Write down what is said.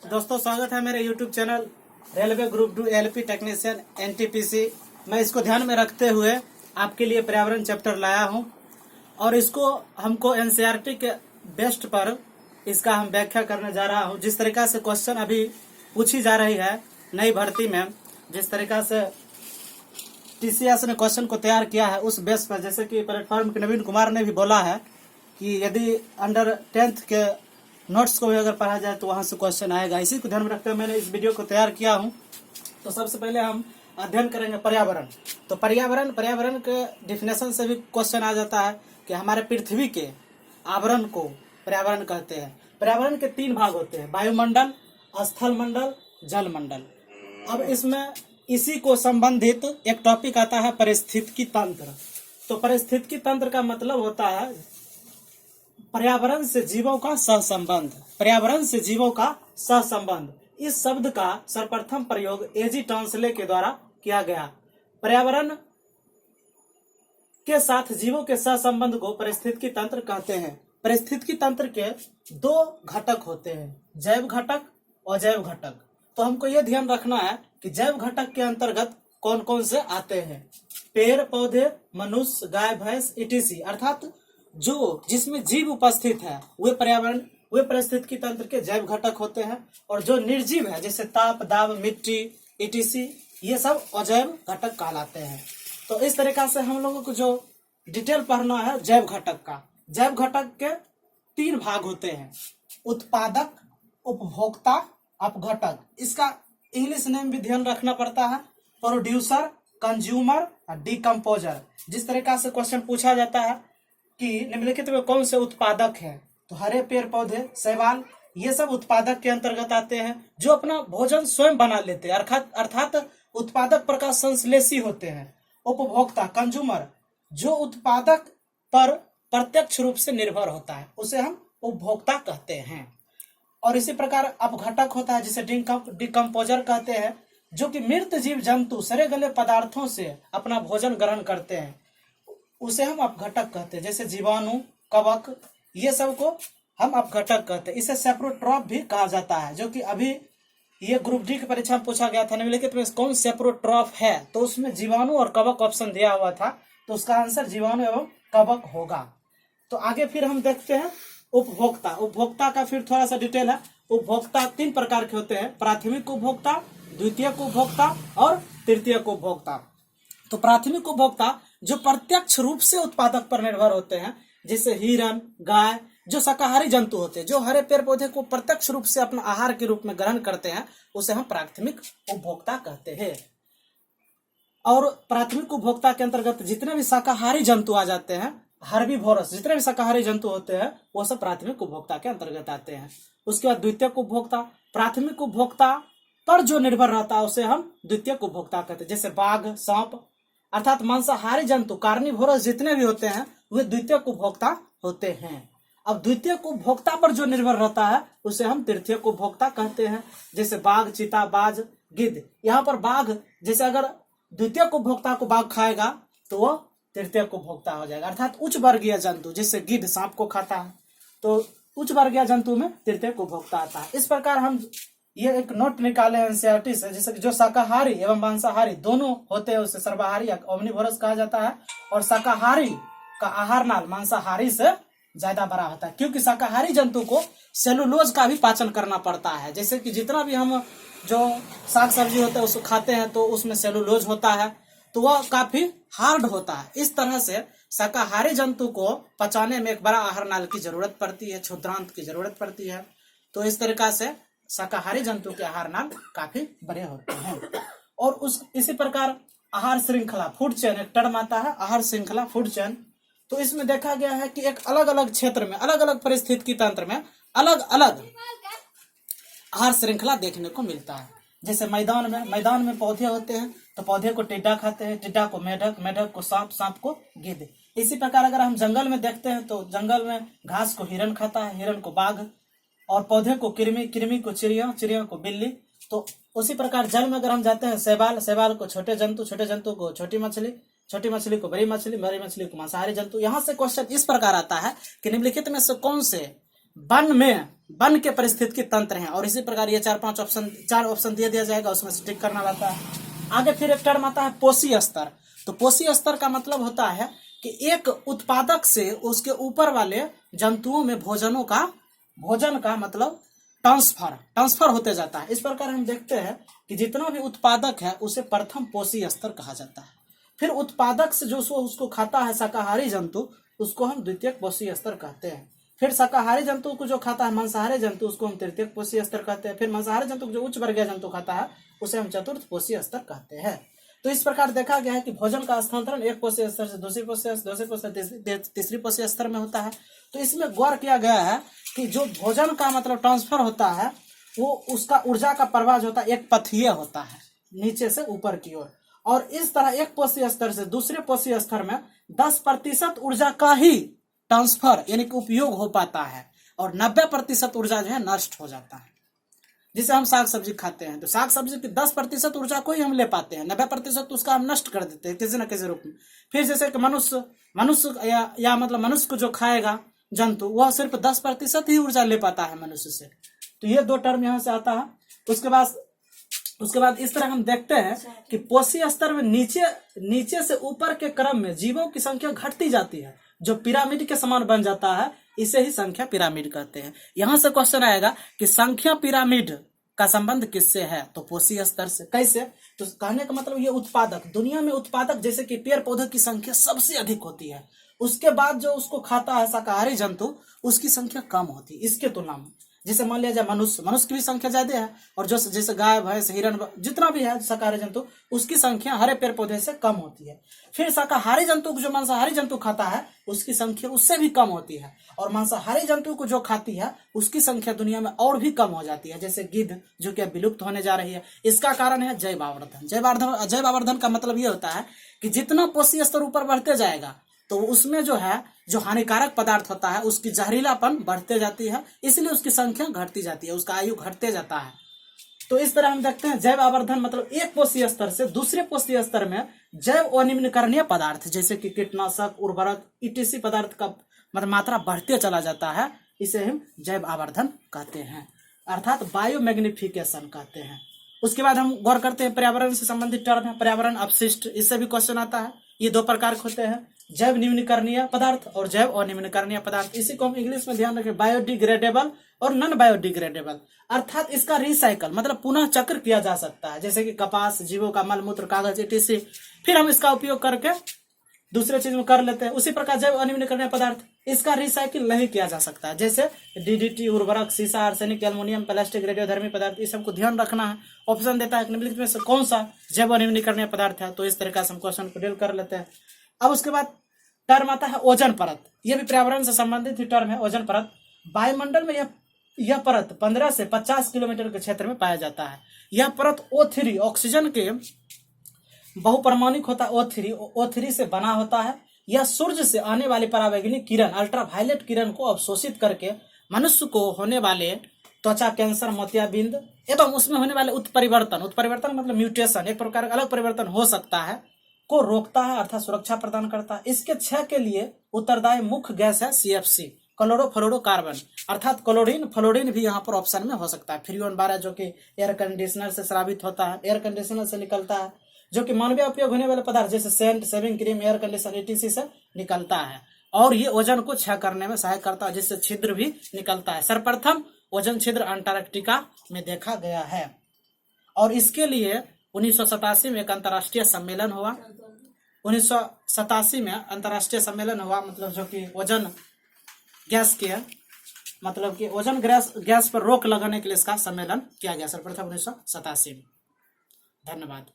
दोस्तों स्वागत है मेरे YouTube channel railway group 2 LP technician NTPC. मैं इसको ध्यान में रखते हुए आपके लिए पर्यावरण चैप्टर लाया हूं और इसको हमको एनसीईआरटी के बेस्ट पर इसका हम व्याख्या करने जा रहा हूं। जिस तरीका से क्वेश्चन अभी पूछी जा रही है नई भर्ती में, जिस तरीका से टीसीएस ने क्वेश्चन को तैयार किया है उस बेस पर, जैसे कि प्लेटफॉर्म के नवीन कुमार ने भी बोला है कि यदि अंडर 10th के नोट्स को भी अगर पढ़ा जाए तो वहां से क्वेश्चन आएगा। इसी को ध्यान में रखते हुए मैंने इस वीडियो को तैयार किया हूं। तो सबसे पहले हम अध्ययन करेंगे पर्यावरण। तो पर्यावरण के डिफिनेशन से भी क्वेश्चन आ जाता है कि हमारे पृथ्वी के आवरण को पर्यावरण कहते हैं। पर्यावरण के 3 भाग होते हैं, वायुमंडल, स्थल मंडल, जल मंडल। अब इसमें इसी को संबंधित एक टॉपिक आता है पारिस्थितिकी तंत्र। तो पारिस्थितिकी तंत्र का मतलब होता है पर्यावरण से जीवों का सहसंबंध। पर्यावरण से जीवों का सहसंबंध, इस शब्द का सर्वप्रथम प्रयोग एजी टॉन्सले के द्वारा किया गया। पर्यावरण के साथ जीवों के सहसंबंध को पारिस्थितिकी तंत्र कहते हैं। पारिस्थितिकी तंत्र के 2 घटक होते हैं, जैव घटक और अजैव घटक। तो हमको यह ध्यान रखना है कि जैव घटक के अंतर्गत कौन कौन से आते हैं। पेड़ पौधे, मनुष्य, गाय भैंस इटीसी, अर्थात जो जिसमें जीव उपस्थित है वे पारिस्थितिकी तंत्र के जैव घटक होते हैं। और जो निर्जीव है जैसे ताप, दाब, मिट्टी इटीसी, ये सब अजैव घटक कहलाते हैं। तो इस तरीका से हम लोगों को जो डिटेल पढ़ना है जैव घटक का। जैव घटक के 3 भाग होते हैं, उत्पादक, उपभोक्ता, अपघटक। इसका इंग्लिश नेम भी ध्यान रखना पड़ता है, प्रोड्यूसर, कंज्यूमर, डिकम्पोजर। जिस तरीका से क्वेश्चन पूछा जाता है कि निम्नलिखित में कौन से उत्पादक हैं, तो हरे पेड़ पौधे, शैवाल, ये सब उत्पादक के अंतर्गत आते हैं जो अपना भोजन स्वयं बना लेते हैं, अर्थात उत्पादक प्रकार संश्लेषी होते हैं। उपभोक्ता, कंज्यूमर, जो उत्पादक पर प्रत्यक्ष रूप से निर्भर होता है उसे हम उपभोक्ता कहते हैं। और इसी प्रकार अपघटक होता है जिसे डिकम्पोजर कहते हैं, जो कि मृत जीव जंतु सड़े गले पदार्थों से अपना भोजन ग्रहण करते हैं, उसे हम अपघटक कहते हैं। जैसे जीवाणु, कवक, ये सब को हम अपघटक कहते हैं। इसे सेप्रोट्रॉप भी कहा जाता है, जो कि अभी ये ग्रुप डी की परीक्षा में पूछा गया था निम्नलिखित में कौन सेप्रोट्रॉप है, तो उसमें जीवाणु और कवक ऑप्शन दिया हुआ था, तो उसका आंसर जीवाणु एवं कवक होगा। तो आगे फिर हम देखते हैं उपभोक्ता। उपभोक्ता का फिर थोड़ा सा डिटेल है। उपभोक्ता 3 प्रकार के होते हैं, प्राथमिक उपभोक्ता, द्वितीयक उपभोक्ता और तृतीयक उपभोक्ता। तो प्राथमिक उपभोक्ता जो प्रत्यक्ष रूप से उत्पादक पर निर्भर होते हैं, जैसे हिरण, गाय, जो शाकाहारी जंतु होते हैं, जो हरे पेड़ पौधे को प्रत्यक्ष रूप से अपना आहार के रूप में ग्रहण करते हैं, उसे हम प्राथमिक उपभोक्ता कहते हैं। और प्राथमिक उपभोक्ता के अंतर्गत जितने भी शाकाहारी जंतु आ जाते हैं, हर्बीवोरस, जितने भी शाकाहारी जंतु होते हैं वो सब प्राथमिक उपभोक्ता के अंतर्गत आते हैं। उसके बाद द्वितीयक उपभोक्ता, प्राथमिक उपभोक्ता पर जो निर्भर रहता है उसे हम द्वितीयक उपभोक्ता कहते हैं। जैसे बाघ, सांप, अर्थात मांसाहारी जंतु, कार्निवोरस जितने भी होते हैं वे द्वितीयक उपभोक्ता होते हैं। अब द्वितीयक उपभोक्ता पर जो निर्भर रहता है उसे हम तृतीयक उपभोक्ता कहते हैं। जैसे बाघ, चीता, बाज, गिद्ध। यहाँ पर बाघ, जैसे अगर द्वितीयक उपभोक्ता को बाघ खाएगा तो वो तृतीयक उपभोक्ता हो जाएगा, अर्थात उच्च वर्गीय जंतु, जैसे गिद्ध सांप को खाता है तो उच्च वर्गीय जंतु में तृतीयक उपभोक्ता आता है। इस प्रकार हम ये एक नोट निकाले एनसीईआरटी से, जैसे कि जो शाकाहारी एवं मांसाहारी दोनों होते हैं उसे सर्वाहारी या ओमनिवोरस कहा जाता है। और शाकाहारी का आहार नाल मांसाहारी से ज्यादा बड़ा होता है, क्योंकि शाकाहारी जंतु को सेलुलोज का भी पाचन करना पड़ता है। जैसे कि जितना भी हम जो साग सब्जी होता है उसको खाते हैं तो उसमें सेलुलोज होता है, तो वह काफी हार्ड होता है। इस तरह से शाकाहारी जंतु को पचाने में एक बड़ा आहार नाल की जरूरत पड़ती है, क्षुद्रांत की जरूरत पड़ती है। तो इस तरीका से शाकाहारी जंतु के आहार नाल काफी बड़े होते हैं। और इसी प्रकार आहार श्रृंखला, फूड चेन, एक टर्म आता है आहार श्रृंखला, फूड चेन। तो इसमें देखा गया है कि एक अलग अलग क्षेत्र में, अलग अलग परिस्थितिकी तंत्र में अलग अलग आहार श्रृंखला देखने को मिलता है। जैसे मैदान में पौधे होते हैं तो पौधे को टिड्डा खाते हैं, टिड्डा को मेढक, मेढक को सांप, सांप को गिद्ध। इसी प्रकार अगर हम जंगल में देखते हैं तो जंगल में घास को हिरण खाता है, हिरण को बाघ, और पौधे को कृमि, कृमि को चिड़िया, चिड़िया को बिल्ली। तो उसी प्रकार जल में अगर हम जाते हैं शैवाल, शैवाल को छोटे जंतु, छोटे जंतु को छोटी मछली, छोटी मछली को बड़ी मछली, बड़ी मछली को मांसाहारी जंतु। यहाँ से क्वेश्चन इस प्रकार आता है कि निम्नलिखित में से कौन से वन के पारिस्थितिकी तंत्र हैं। और इसी प्रकार ये चार ऑप्शन दिया जाएगा, उसमें से टिक करना रहता है। आगे फिर एक टर्म आता है पोषी स्तर। तो पोषी स्तर का मतलब होता है कि एक उत्पादक से उसके ऊपर वाले जंतुओं में भोजन का मतलब ट्रांसफर होते जाता है। इस प्रकार हम देखते हैं कि जितना भी उत्पादक है उसे प्रथम पोषी स्तर कहा जाता है। फिर उत्पादक से जो उसको खाता है शाकाहारी जंतु, उसको हम द्वितीयक पोषी स्तर कहते हैं। फिर शाकाहारी जंतु को जो खाता है मांसाहारी जंतु, उसको हम तृतीयक पोषी स्तर कहते हैं। फिर मांसाहारी जंतु को जो उच्च वर्गीय जंतु खाता है उसे हम चतुर्थ पोषी स्तर कहते हैं। तो इस प्रकार देखा गया है कि भोजन का स्थानांतरण एक पोषी स्तर से दूसरी पोषी तीसरी पोषी स्तर में होता है। तो इसमें गौर किया गया है कि जो भोजन का मतलब ट्रांसफर होता है वो उसका ऊर्जा का प्रवाह होता है एक पथीय होता है, नीचे से ऊपर की ओर। और इस तरह एक पोषी स्तर से दूसरे पोषी स्तर में 10% ऊर्जा का ही ट्रांसफर यानी कि उपयोग हो पाता है और 90% ऊर्जा जो है नष्ट हो जाता है। जिसे हम साग सब्जी खाते हैं तो साग सब्जी की 10% ऊर्जा को ही हम ले पाते हैं, 90% उसका हम नष्ट कर देते हैं किसी न किसी रूप में। फिर जैसे कि मनुष्य या मतलब मनुष्य को जो खाएगा जंतु, वह सिर्फ 10% ही ऊर्जा ले पाता है मनुष्य से। तो ये दो टर्म यहाँ से आता है। उसके बाद इस तरह हम देखते हैं कि पोषी स्तर में नीचे से ऊपर के क्रम में जीवों की संख्या घटती जाती है, जो पिरामिड के समान बन जाता है। इसे ही संख्या पिरामिड कहते हैं। यहां से क्वेश्चन आएगा कि संख्या पिरामिड का संबंध किससे है, तो पोषी स्तर से। कैसे? तो कहने का मतलब ये उत्पादक, दुनिया में उत्पादक जैसे कि पेड़ पौधे की संख्या सबसे अधिक होती है, उसके बाद जो उसको खाता है शाकाहारी जंतु, उसकी संख्या कम होती है इसके तुलना में। जैसे मान लिया जाए मनुष्य की भी संख्या ज्यादा है, और जो जैसे गाय भैंस हिरण जितना भी है शाकाहारी जंतु, उसकी संख्या हरे पेड़ पौधे से कम होती है। फिर शाकाहारी जंतु को जो मांसाहारी जंतु खाता है उसकी संख्या उससे भी कम होती है, और मांसाहारी जंतु को जो खाती है उसकी संख्या दुनिया में और भी कम हो जाती है, जैसे गिद्ध जो कि विलुप्त होने जा रही है। इसका कारण है जैव आवर्धन। जैव आवर्धन का मतलब ये होता है कि जितना पोषी स्तर ऊपर बढ़ते जाएगा तो उसमें जो हानिकारक पदार्थ होता है उसकी जहरीलापन बढ़ते जाती है, इसलिए उसकी संख्या घटती जाती है, उसका आयु घटते जाता है। तो इस तरह हम देखते हैं जैव आवर्धन मतलब एक पोषी स्तर से दूसरे पोषी स्तर में जैव अनिम्नकरणीय पदार्थ जैसे कि कीटनाशक, उर्वरक ईटीसी पदार्थ का मतलब मात्रा बढ़ते चला जाता है, इसे हम जैव आवर्धन कहते हैं, अर्थात बायोमैग्निफिकेशन कहते हैं। उसके बाद हम गौर करते हैं पर्यावरण से संबंधित टर्म है पर्यावरण अपशिष्ट। इससे भी क्वेश्चन आता है। ये दो प्रकार के होते हैं, जैव निम्नीकरणीय पदार्थ और जैव अनिम्नीकरणीय पदार्थ। इसी को हम इंग्लिश में ध्यान रखें, बायोडिग्रेडेबल और नॉन बायोडिग्रेडेबल, अर्थात इसका रिसाइकल मतलब पुनः चक्र किया जा सकता है, जैसे कि कपास, जीवों का मल मूत्र, कागज etc। फिर हम इसका उपयोग करके दूसरे चीज में कर लेते हैं। उसी प्रकार जैव अनिम्नीकरणीय पदार्थ, इसका रिसाइकिल नहीं किया जा सकता है, जैसे डीडीटी, उर्वरक, सीसा, आर्सेनिक, एल्युमिनियम, प्लास्टिक, रेडियोधर्मी पदार्थ, इस सबको ध्यान रखना है। ऑप्शन देता है निम्नलिखित में से कौन सा जैव अनिम्नीकरणीय पदार्थ है, तो इस तरह से हम क्वेश्चन को डील कर लेते हैं। अब उसके बाद टर्म आता है ओजोन परत। यह भी पर्यावरण से संबंधित ही टर्म है। ओजोन परत वायुमंडल में यह परत 15 से 50 किलोमीटर के क्षेत्र में पाया जाता है। यह परत O3 ऑक्सीजन के बहुपरमाणुक होता है, O3 से बना होता है। यह सूर्य से आने वाली पराबैंगनी किरण अल्ट्रावायलेट किरण को अवशोषित करके मनुष्य को होने वाले त्वचा कैंसर, मोतियाबिंद एवं उसमें होने वाले उत्परिवर्तन मतलब म्यूटेशन, एक प्रकार का अलग परिवर्तन हो सकता है, को रोकता है अर्थात सुरक्षा प्रदान करता है। इसके क्षय के लिए उत्तरदायी मुख्य गैस है CFC, क्लोरोफ्लोरोकार्बन, अर्थात फ्लोरीन भी यहाँ पर ऑप्शन में हो सकता है। फ्रीऑन 12 जो कि एयर कंडीशनर से स्रावित होता है, एयर कंडीशनर से निकलता है, जो कि मानवीय उपयोग होने वाले पदार्थ जैसे scent, shaving cream, air conditioner etc से निकलता है, और ये ओजोन को क्षय करने में सहायक करता है, जिससे छिद्र भी निकलता है। सर्वप्रथम ओजोन छिद्र अंटार्कटिका में देखा गया है, और इसके लिए 1987 में एक अंतर्राष्ट्रीय सम्मेलन हुआ। 1987 में अंतर्राष्ट्रीय सम्मेलन हुआ, मतलब जो कि ओजोन गैस के मतलब कि ओजोन गैस पर रोक लगाने के लिए इसका सम्मेलन किया गया सर्वप्रथम 1987 में। धन्यवाद।